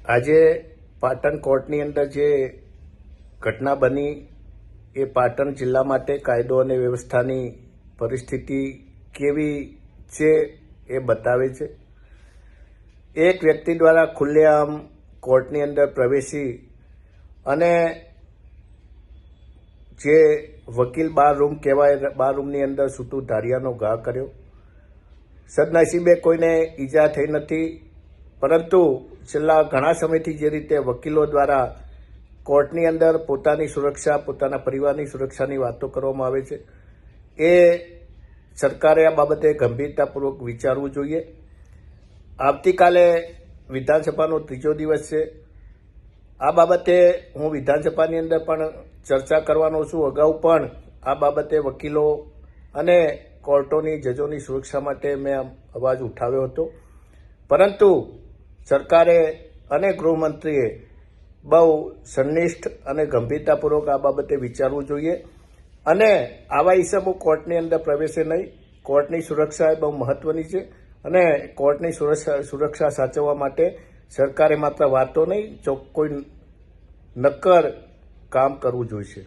આજે પાટણ કોર્ટની અંદર જે ઘટના બની એ પાટણ જિલ્લા માટે કાયદો અને વ્યવસ્થાની પરિસ્થિતિ કેવી છે એ બતાવે છે। એક વ્યક્તિ દ્વારા ખુલ્લેઆમ કોર્ટની અંદર પ્રવેશી અને જે વકીલ બાર રૂમ કહેવાય બાર રૂમની અંદર સૂતું ધારિયાનો ઘા કર્યો। સદનસીબે કોઈને ઈજા થઈ નથી, પરંતુ છેલ્લા ઘણા સમયથી જે રીતે વકીલો દ્વારા કોર્ટની અંદર પોતાની સુરક્ષા, પોતાના પરિવારની સુરક્ષાની વાતો કરવામાં આવે છે, એ સરકારે આ બાબતે ગંભીરતાપૂર્વક વિચારવું જોઈએ। આવતીકાલે વિધાનસભાનો ત્રીજો દિવસ છે। આ બાબતે હું વિધાનસભાની અંદર પણ ચર્ચા કરવાનો છું। અગાઉ પણ આ બાબતે વકીલો અને કોર્ટોની જજોની સુરક્ષા માટે મેં અવાજ ઉઠાવ્યો હતો, પરંતુ સરકારે અને ગૃહમંત્રીએ બહુ સંનિષ્ઠ અને ગંભીરતાપૂર્વક આ બાબતે વિચારવું જોઈએ અને આવા ઈસમો કોર્ટની અંદર પ્રવેશે નહીં। કોર્ટની સુરક્ષા એ બહુ મહત્વની છે અને કોર્ટની સુરક્ષા સાચવવા માટે સરકારે માત્ર વાતો નહીં, કોઈ નક્કર કામ કરવું જોઈશે।